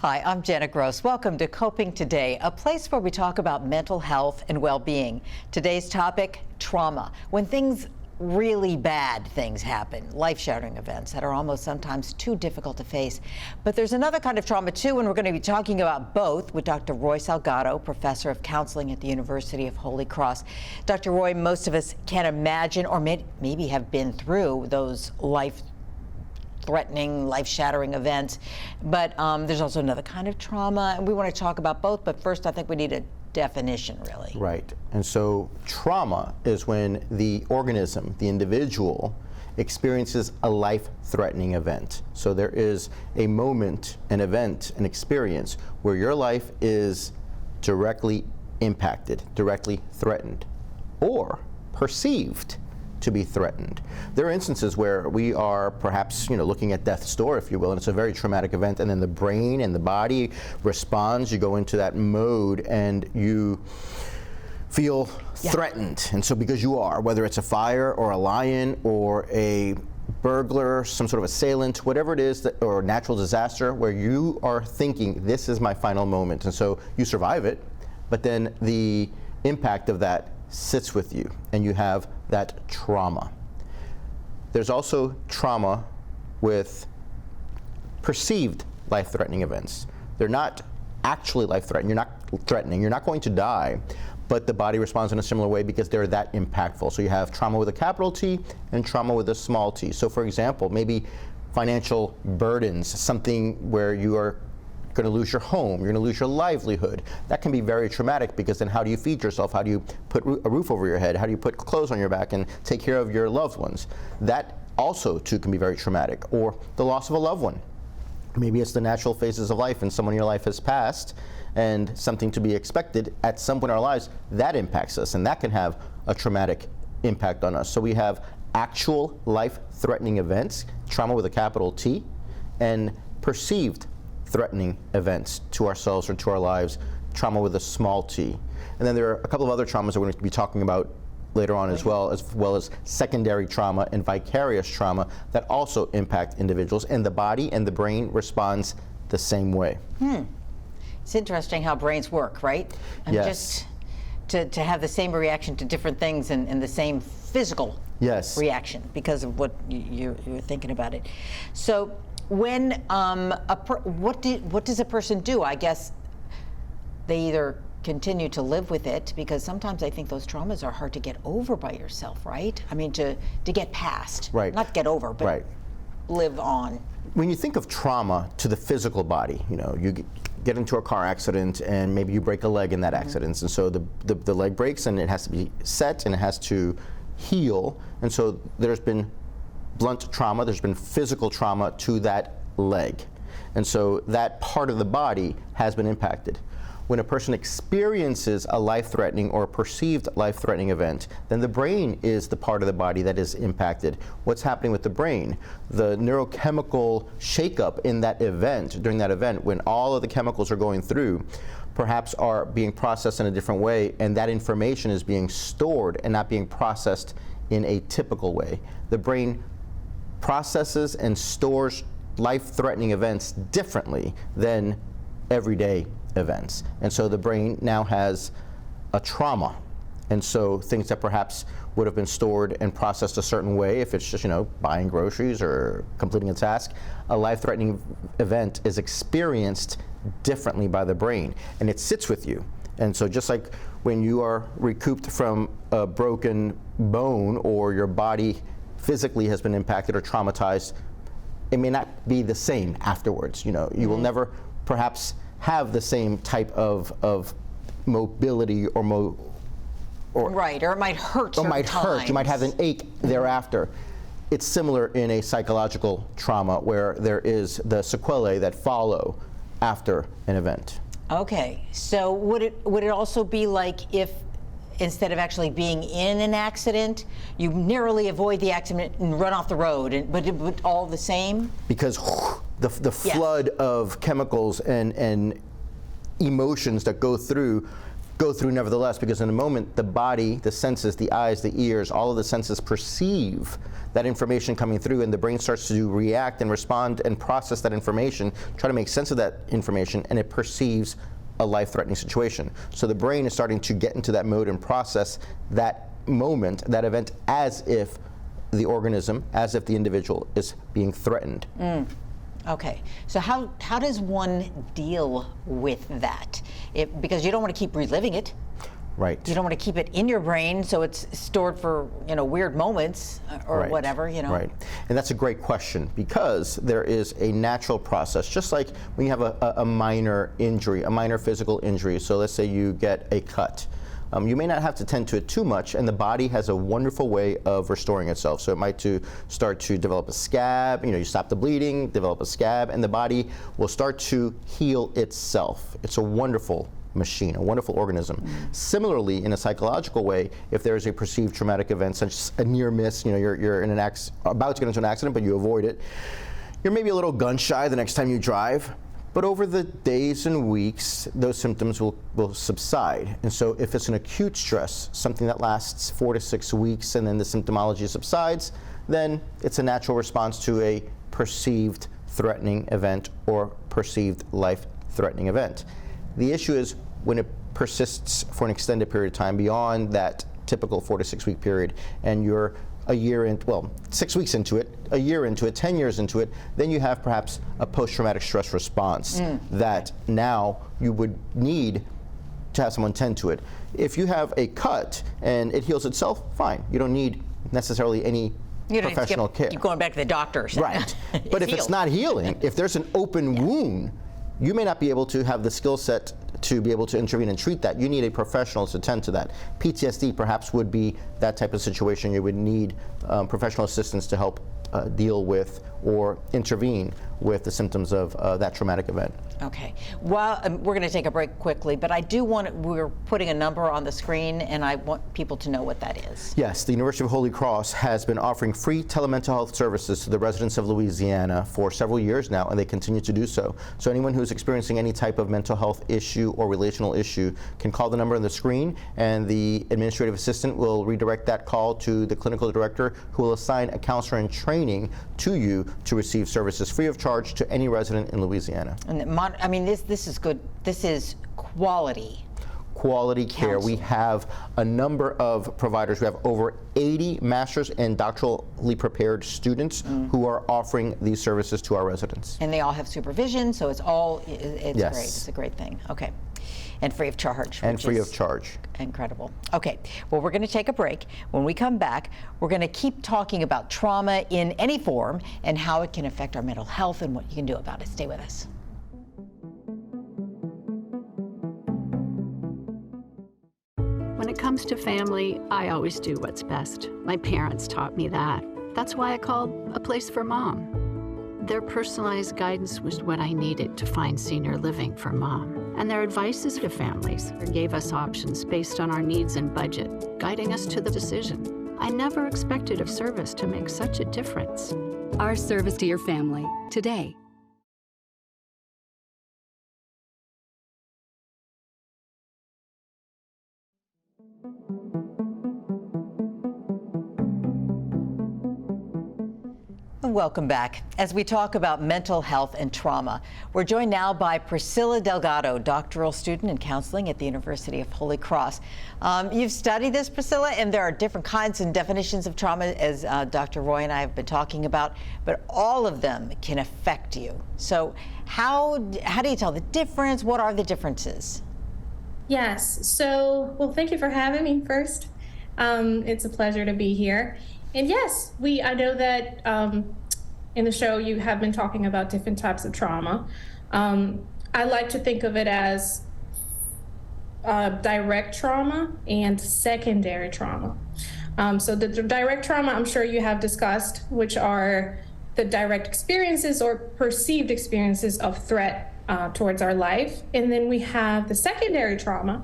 Hi, I'm Jenna Gross. Welcome to Coping Today, a place where we talk about mental health and well-being. Today's topic, trauma. When really bad things happen, life-shattering events that are almost sometimes too difficult to face. But there's another kind of trauma too, and we're going to be talking about both with Dr. Roy Salgado, professor of counseling at the University of Holy Cross. Dr. Roy, most of us can't imagine or maybe have been through those life-threatening, life-shattering events. But there's also another kind of trauma, and we want to talk about both. But first, I think we need a definition, really. Right. And so trauma is when the organism, the individual, experiences a life-threatening event. So there is a moment, an event, an experience where your life is directly impacted, directly threatened, or perceived to be threatened. There are instances where we are perhaps, looking at death's door, if you will, and it's a very traumatic event, and then the brain and the body responds. You go into that mode and you feel threatened. And so because you are, whether it's a fire or a lion or a burglar, some sort of assailant, whatever it is, or natural disaster, where you are thinking, this is my final moment. And so you survive it, but then the impact of that sits with you, and you have that trauma. There's also trauma with perceived life-threatening events. They're not actually life-threatening. You're not threatening. You're not going to die, but the body responds in a similar way because they're that impactful. So you have trauma with a capital T and trauma with a small t. So for example, maybe financial burdens, something where you are going to lose your home, you're going to lose your livelihood. That can be very traumatic, because then how do you feed yourself? How do you put a roof over your head? How do you put clothes on your back and take care of your loved ones? That also too can be very traumatic. Or the loss of a loved one. Maybe it's the natural phases of life and someone in your life has passed, and something to be expected at some point in our lives, that impacts us, and that can have a traumatic impact on us. So we have actual life-threatening events, trauma with a capital T, and perceived threatening events to ourselves or to our lives, trauma with a small t. And then there are a couple of other traumas that we're going to be talking about later on as well as secondary trauma and vicarious trauma that also impact individuals, and the body and the brain responds the same way. It's interesting how brains work, right? And yes. Just to have the same reaction to different things and the same physical reaction because of what you're thinking about it. So when what does a person do? I guess they either continue to live with it, because sometimes I think those traumas are hard to get over by yourself, right? I mean, to get past, not get over, but live on. When you think of trauma to the physical body, you get into a car accident and maybe you break a leg in that accident, and so the leg breaks and it has to be set and it has to heal, and so there's been blunt trauma, there's been physical trauma to that leg. And so that part of the body has been impacted. When a person experiences a life-threatening or perceived life-threatening event, then the brain is the part of the body that is impacted. What's happening with the brain? The neurochemical shakeup in that event, during that event, when all of the chemicals are going through, perhaps are being processed in a different way, and that information is being stored and not being processed in a typical way. The brain processes and stores life-threatening events differently than everyday events. And so the brain now has a trauma. And so things that perhaps would have been stored and processed a certain way, if it's just, buying groceries or completing a task, a life-threatening event is experienced differently by the brain, and it sits with you. And so just like when you are recouped from a broken bone, or your body physically has been impacted or traumatized, it may not be the same afterwards. You will never perhaps have the same type of mobility or right, or it might hurt. Or might hurt. You might have an ache thereafter. It's similar in a psychological trauma where there is the sequelae that follow after an event. Okay, so would it also be like if instead of actually being in an accident, you narrowly avoid the accident and run off the road, but all the same? Because the flood of chemicals and emotions that go through go through nevertheless, because in a moment the body, the senses, the eyes, the ears, all of the senses perceive that information coming through, and the brain starts to react and respond and process that information, try to make sense of that information, and it perceives a life-threatening situation. So the brain is starting to get into that mode and process that moment, that event, as if the organism, as if the individual is being threatened. Okay, so how does one deal with that? Because you don't want to keep reliving it. Right. You don't want to keep it in your brain so it's stored for, weird moments or Right. whatever, Right. And that's a great question, because there is a natural process, just like when you have a minor injury, a minor physical injury. So let's say you get a cut. You may not have to tend to it too much, and the body has a wonderful way of restoring itself. So it might start to develop a scab, you stop the bleeding, develop a scab, and the body will start to heal itself. It's a wonderful machine, a wonderful organism. Similarly, in a psychological way, if there is a perceived traumatic event, such as a near miss, you're in about to get into an accident, but you avoid it, you're maybe a little gun shy the next time you drive. But over the days and weeks, those symptoms will subside. And so if it's an acute stress, something that lasts 4 to 6 weeks, and then the symptomology subsides, then it's a natural response to a perceived threatening event or perceived life-threatening event. The issue is when it persists for an extended period of time beyond that typical 4 to 6 week period, and you're a year in, 6 weeks into it, a year into it, 10 years into it, then you have perhaps a post-traumatic stress response that now you would need to have someone tend to it. If you have a cut and it heals itself, fine. You don't need necessarily any professional care. Keep going back to the doctors. Right. But if it's not healing, if there's an open wound, you may not be able to have the skill set to be able to intervene and treat that. You need a professional to tend to that. PTSD perhaps would be that type of situation. You would need professional assistance to help deal with or intervene with the symptoms of that traumatic event. Okay. Well, we're going to take a break quickly, but I do we're putting a number on the screen, and I want people to know what that is. Yes, the University of Holy Cross has been offering free telemental health services to the residents of Louisiana for several years now, and they continue to do so. So anyone who's experiencing any type of mental health issue or relational issue can call the number on the screen, and the administrative assistant will redirect that call to the clinical director, who will assign a counselor in training to you to receive services free of charge to any resident in Louisiana. And this is good. This is quality care. Counseling. We have a number of providers. We have over 80 master's and doctorally prepared students who are offering these services to our residents. And they all have supervision, so it's Yes. great. It's a great thing. Okay. And free of charge. And free of charge. Incredible. Okay, well, we're going to take a break. When we come back, we're going to keep talking about trauma in any form and how it can affect our mental health and what you can do about it. Stay with us. When it comes to family, I always do what's best. My parents taught me that. That's why I called A Place for Mom. Their personalized guidance was what I needed to find senior living for Mom. And their advices to families gave us options based on our needs and budget, guiding us to the decision. I never expected of service to make such a difference. Our service to your family today. Welcome back. As we talk about mental health and trauma, we're joined now by Priscilla Delgado, doctoral student in counseling at the University of Holy Cross. You've studied this, Priscilla, and there are different kinds and definitions of trauma, as Dr. Roy and I have been talking about, but all of them can affect you. So how do you tell the difference? What are the differences? Yes. So, well, thank you for having me first. It's a pleasure to be here. And yes, I know that in the show you have been talking about different types of trauma. I like to think of it as direct trauma and secondary trauma. So the direct trauma, I'm sure you have discussed, which are the direct experiences or perceived experiences of threat towards our life. And then we have the secondary trauma,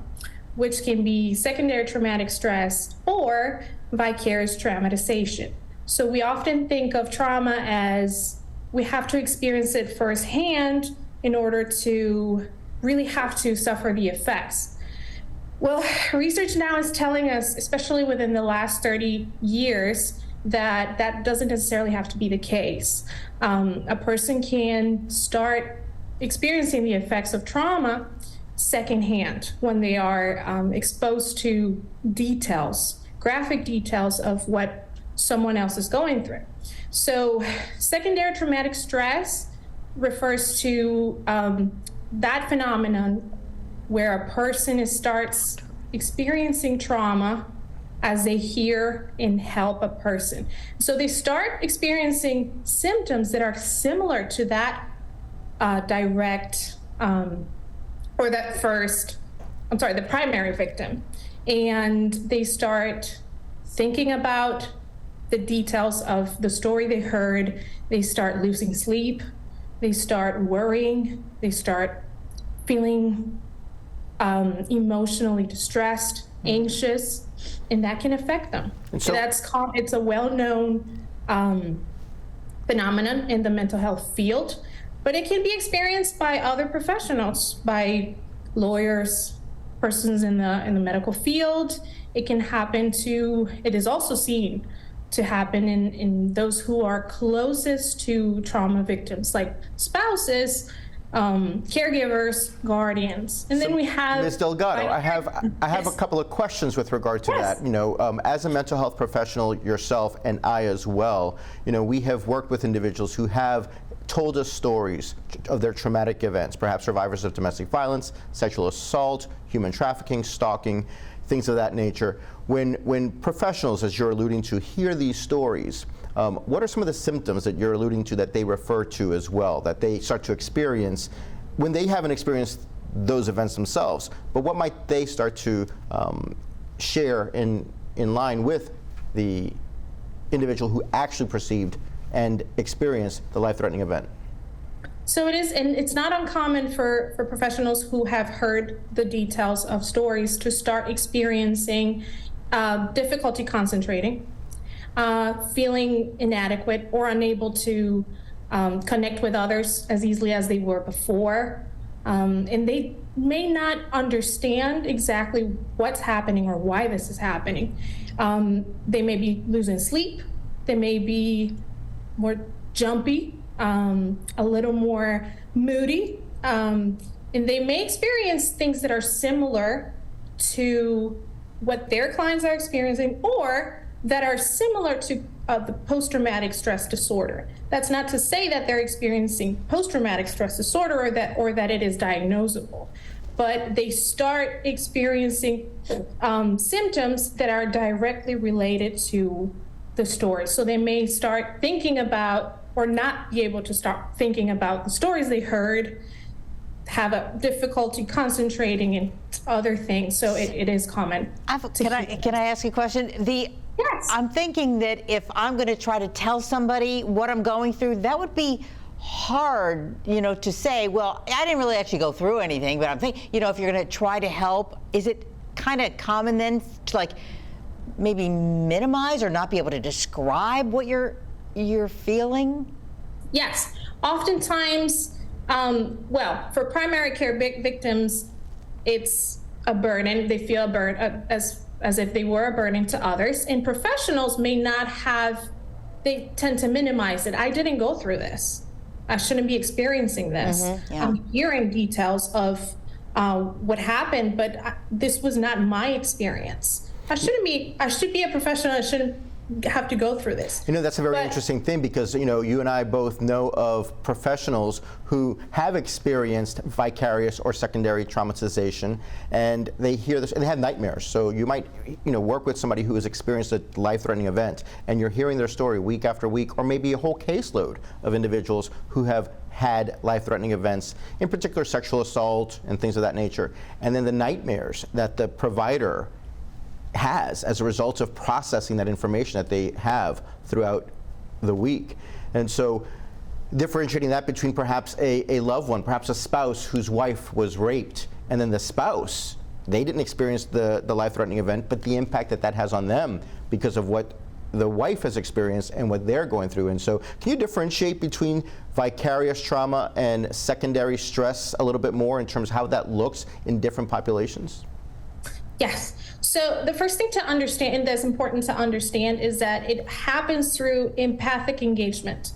which can be secondary traumatic stress or vicarious traumatization. So we often think of trauma as we have to experience it firsthand in order to really have to suffer the effects. Well, research now is telling us, especially within the last 30 years, that that doesn't necessarily have to be the case. A person can start experiencing the effects of trauma secondhand when they are exposed to details, graphic details of what someone else is going through. So secondary traumatic stress refers to that phenomenon where a person starts experiencing trauma as they hear and help a person. So they start experiencing symptoms that are similar to that direct or that first, the primary victim. And they start thinking about the details of the story they heard. They start losing sleep. They start worrying. They start feeling emotionally distressed, anxious, and that can affect them. And so it's a well-known phenomenon in the mental health field, but it can be experienced by other professionals, by lawyers, persons in the medical field. It can happen it is also seen to happen in those who are closest to trauma victims, like spouses, caregivers, guardians. And then we have Ms. Delgado, I have a couple of questions with regard to that. You know, as a mental health professional yourself, and I as well, you know, we have worked with individuals who have told us stories of their traumatic events, perhaps survivors of domestic violence, sexual assault, human trafficking, stalking, things of that nature. When professionals, as you're alluding to, hear these stories, what are some of the symptoms that you're alluding to that they refer to as well, that they start to experience when they haven't experienced those events themselves? But what might they start to share in line with the individual who actually perceived and experienced the life-threatening event? So it is, and it's not uncommon for professionals who have heard the details of stories to start experiencing difficulty concentrating, feeling inadequate or unable to connect with others as easily as they were before. And they may not understand exactly what's happening or why this is happening. They may be losing sleep. They may be more jumpy, a little more moody, and they may experience things that are similar to what their clients are experiencing or that are similar to the post-traumatic stress disorder. That's not to say that they're experiencing post-traumatic stress disorder or that it is diagnosable, but they start experiencing symptoms that are directly related to the story. So they may start thinking about or not be able to start thinking about the stories they heard, have a difficulty concentrating and other things. So it is common. Can I ask you a question? Yes. I'm thinking that if I'm going to try to tell somebody what I'm going through, that would be hard, you know, to say, well, I didn't really actually go through anything, but I'm thinking, you know, if you're going to try to help, is it kind of common then to like maybe minimize or not be able to describe what you're feeling? Yes. Oftentimes, well, for primary care victims, it's a burden. They feel a burden as if they were a burden to others. And professionals may not have, they tend to minimize it. I didn't go through this. I shouldn't be experiencing this. Yeah. I'm hearing details of what happened, but this was not my experience. I should be a professional. I shouldn't have to go through this. You know, that's a very interesting thing because, you know, you and I both know of professionals who have experienced vicarious or secondary traumatization, and they hear this and they have nightmares. So you might, you know, work with somebody who has experienced a life-threatening event, and you're hearing their story week after week, or maybe a whole caseload of individuals who have had life-threatening events, in particular sexual assault and things of that nature. And then the nightmares that the provider has as a result of processing that information that they have throughout the week. And so differentiating that between perhaps a loved one, perhaps a spouse whose wife was raped, and then the spouse, they didn't experience the life-threatening event, but the impact that has on them because of what the wife has experienced and what they're going through. And so can you differentiate between vicarious trauma and secondary stress a little bit more in terms of how that looks in different populations? Yes. So the first thing to understand, and that's important to understand, is that it happens through empathic engagement.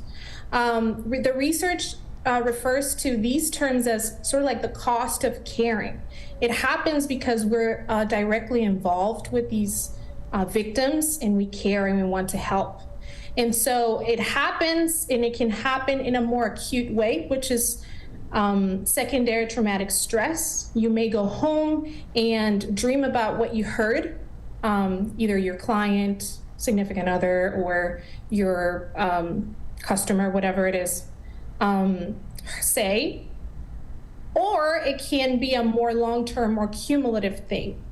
The research refers to these terms as sort of like the cost of caring. It happens because we're directly involved with these victims, and we care and we want to help. And so it happens, and it can happen in a more acute way, which is secondary traumatic stress. You may go home and dream about what you heard, either your client, significant other, or your customer, whatever it is, say, or it can be a more long-term or cumulative thing.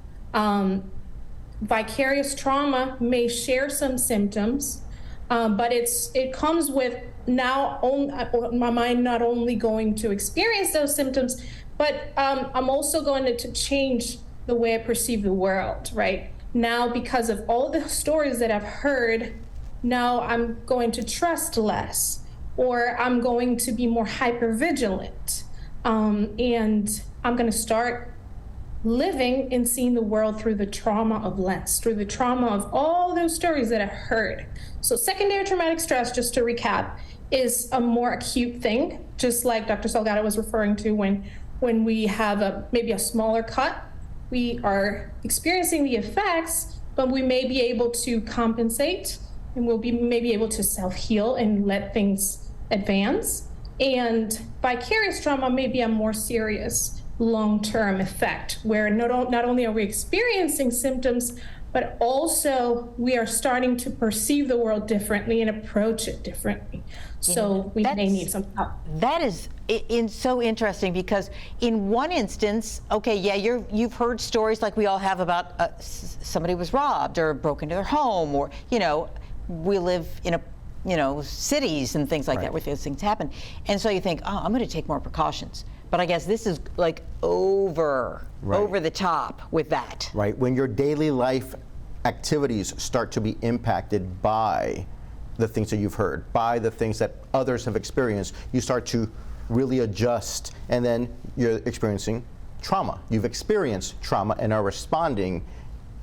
Vicarious trauma may share some symptoms, but it comes with my mind not only going to experience those symptoms, but I'm also going to change the way I perceive the world, right? Now, because of all the stories that I've heard, now I'm going to trust less, or I'm going to be more hypervigilant, and I'm going to start living and seeing the world through the trauma of lens, through the trauma of all those stories that I've heard. So secondary traumatic stress, just to recap, is a more acute thing, just like Dr. Salgado was referring to when we have maybe a smaller cut. We are experiencing the effects, but we may be able to compensate, and we'll be maybe able to self-heal and let things advance. And vicarious trauma may be a more serious long-term effect, where not only are we experiencing symptoms, but also we are starting to perceive the world differently and approach it differently. So we may need some help. That is so interesting, because in one instance, okay, yeah, you've heard stories like we all have about somebody was robbed or broke into their home, or, we live in cities and things like that where those things happen. And so you think, oh, I'm going to take more precautions. But I guess this is like over the top with that. Right. When your daily life activities start to be impacted by the things that you've heard, by the things that others have experienced, you start to really adjust, and then you're experiencing trauma. You've experienced trauma and are responding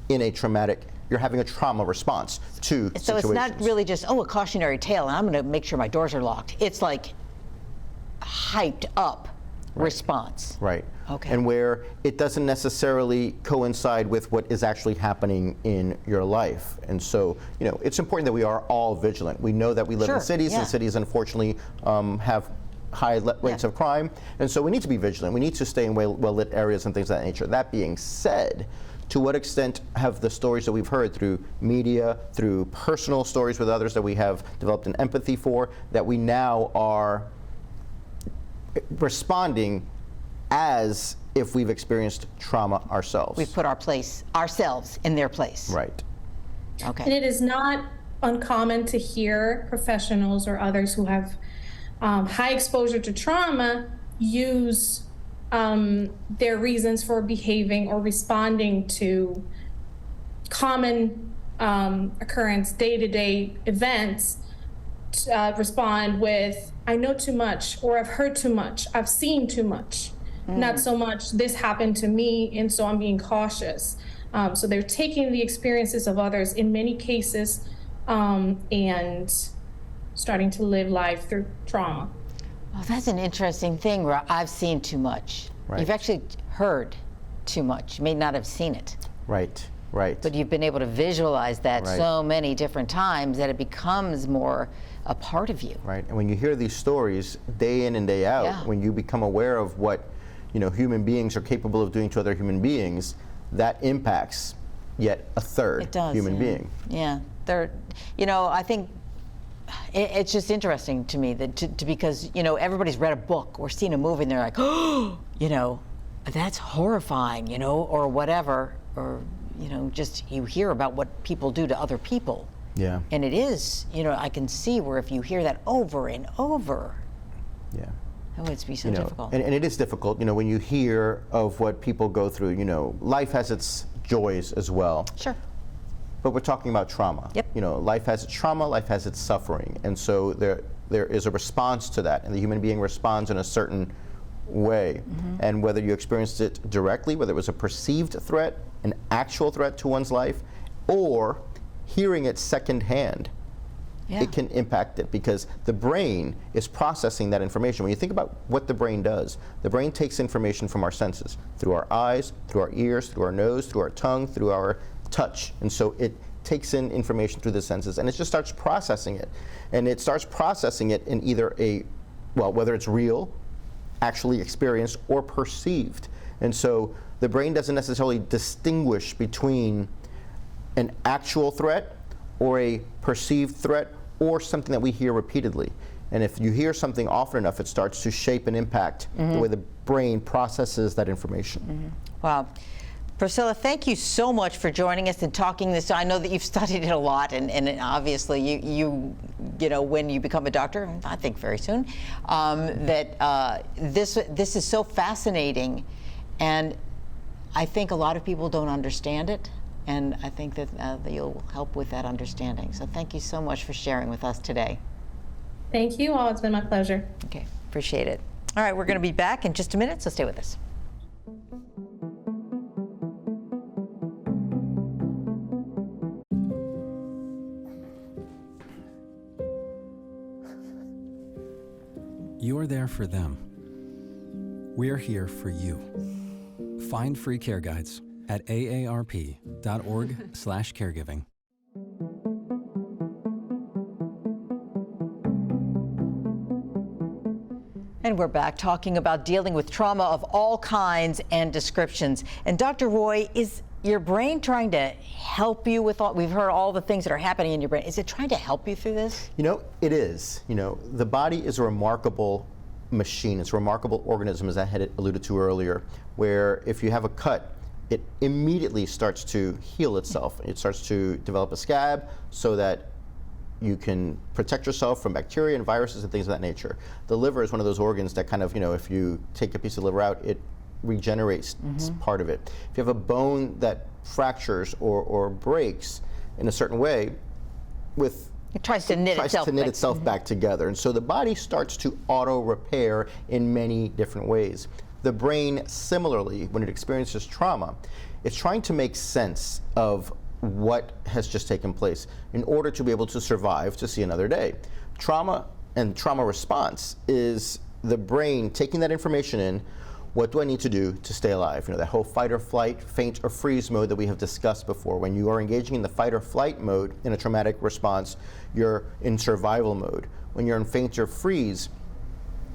in a traumatic, you're having a trauma response to situations. So it's not really just, a cautionary tale, and I'm going to make sure my doors are locked. It's like hyped up response. Right. Okay. And where it doesn't necessarily coincide with what is actually happening in your life. And so, it's important that we are all vigilant. We know that we live in cities, and cities unfortunately have high rates of crime. And so we need to be vigilant. We need to stay in well-lit areas and things of that nature. That being said, to what extent have the stories that we've heard through media, through personal stories with others that we have developed an empathy for, that we now are responding as if we've experienced trauma ourselves? We've put ourselves in their place. Right. Okay. And it is not uncommon to hear professionals or others who have high exposure to trauma use their reasons for behaving or responding to common occurrence, day-to-day events, respond with, I know too much, or I've heard too much, I've seen too much. Not so much, this happened to me, and so I'm being cautious. So they're taking the experiences of others in many cases and starting to live life through trauma. Well, that's an interesting thing, where I've seen too much. Right. You've actually heard too much. You may not have seen it. Right. Right. But you've been able to visualize that Right. so many different times that it becomes more a part of you. Right. And when you hear these stories day in and day out, when you become aware of what human beings are capable of doing to other human beings, that impacts yet a third human being. Yeah. I think it's just interesting to me that because everybody's read a book or seen a movie and they're like, oh, that's horrifying, or whatever, or just you hear about what people do to other people. Yeah. And it is, I can see where if you hear that over and over, yeah, that would be so difficult. And it is difficult, when you hear of what people go through. Life has its joys as well. Sure. But we're talking about trauma. Yep. Life has its trauma, life has its suffering, and so there is a response to that, and the human being responds in a certain way. And whether you experienced it directly, whether it was a perceived threat, an actual threat to one's life, or hearing it secondhand, it can impact it because the brain is processing that information. When you think about what the brain does, the brain takes information from our senses, through our eyes, through our ears, through our nose, through our tongue, through our touch. And so it takes in information through the senses and it just starts processing it. And it starts processing it in either whether it's real, actually experienced, or perceived. And so the brain doesn't necessarily distinguish between an actual threat or a perceived threat or something that we hear repeatedly. And if you hear something often enough, it starts to shape and impact the way the brain processes that information. Wow. Priscilla, thank you so much for joining us and talking this. I know that you've studied it a lot, and obviously you know, when you become a doctor, I think very soon, that this is so fascinating, and I think a lot of people don't understand it. And I think that you'll help with that understanding. So thank you so much for sharing with us today. Thank you all. It's been my pleasure. Okay, appreciate it. All right, we're going to be back in just a minute, so stay with us. You're there for them. We're here for you. Find free care guides at aarp.org/caregiving. And we're back talking about dealing with trauma of all kinds and descriptions. And Dr. Roy, is your brain trying to help you with all, we've heard all the things that are happening in your brain. Is it trying to help you through this? You know, it is. You know, the body is a remarkable machine. It's a remarkable organism, as I had alluded to earlier, where if you have a cut, it immediately starts to heal itself. It starts to develop a scab so that you can protect yourself from bacteria and viruses and things of that nature. The liver is one of those organs that kind of, you know, if you take a piece of liver out, it regenerates part of it. If you have a bone that fractures or breaks in a certain way, It tries to knit itself back together. And so the body starts to auto-repair in many different ways. The brain, similarly, when it experiences trauma, it's trying to make sense of what has just taken place in order to be able to survive to see another day. Trauma and trauma response is the brain taking that information in. What do I need to do to stay alive? You know, that whole fight or flight, faint or freeze mode that we have discussed before. When you are engaging in the fight or flight mode in a traumatic response, you're in survival mode. When you're in faint or freeze,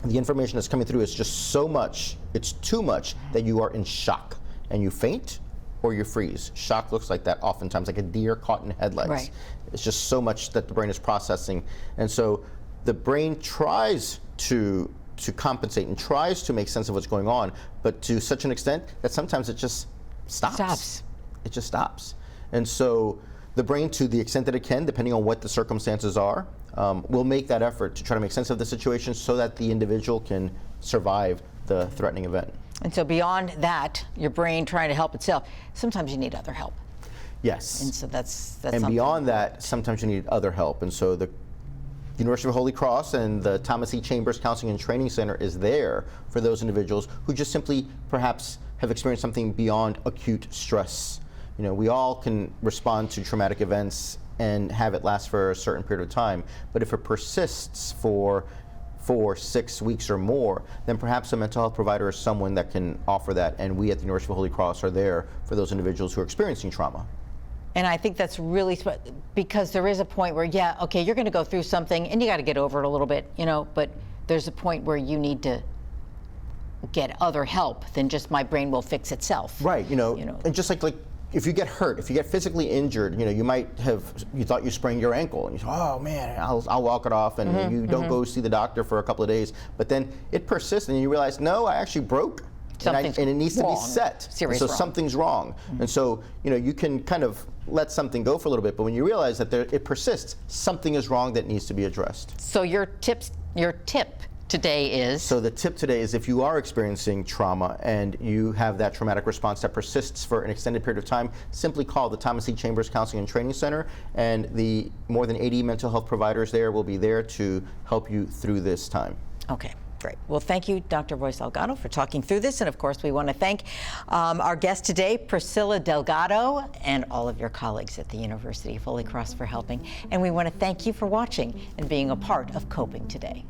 the information that's coming through is just so much, it's too much, that you are in shock. And you faint or you freeze. Shock looks like that oftentimes, like a deer caught in headlights. Right. It's just so much that the brain is processing. And so the brain tries to compensate and tries to make sense of what's going on, but to such an extent that sometimes it just stops. It just stops. And so the brain, to the extent that it can, depending on what the circumstances are, will make that effort to try to make sense of the situation so that the individual can survive the threatening event. And so beyond that, your brain trying to help itself, sometimes you need other help. Yes. And so that's and something. Beyond that, sometimes you need other help. And so the University of Holy Cross and the Thomas E. Chambers Counseling and Training Center is there for those individuals who just simply perhaps have experienced something beyond acute stress. You know, we all can respond to traumatic events and have it last for a certain period of time, but if it persists for 4, 6 weeks or more, then perhaps a mental health provider is someone that can offer that, and we at the University of Holy Cross are there for those individuals who are experiencing trauma. And I think that's really because there is a point where, yeah, okay, you're going to go through something and you got to get over it a little bit, you know, but there's a point where you need to get other help than just my brain will fix itself. Right, you know. And just like if you get hurt, if you get physically injured, you know, you thought you sprained your ankle and you thought, oh man, I'll walk it off, and you don't go see the doctor for a couple of days, but then it persists and you realize, no, I actually broke. And it needs to be set. So something's wrong. And so, you know, you can kind of let something go for a little bit, but when you realize that it persists, something is wrong that needs to be addressed. So your tip today is? So the tip today is, if you are experiencing trauma and you have that traumatic response that persists for an extended period of time, simply call the Thomas E. Chambers Counseling and Training Center, and the more than 80 mental health providers there will be there to help you through this time. Okay. Great. Well, thank you, Dr. Roy Salgado, for talking through this. And of course, we want to thank our guest today, Priscilla Delgado, and all of your colleagues at the University of Holy Cross for helping. And we want to thank you for watching and being a part of Coping Today.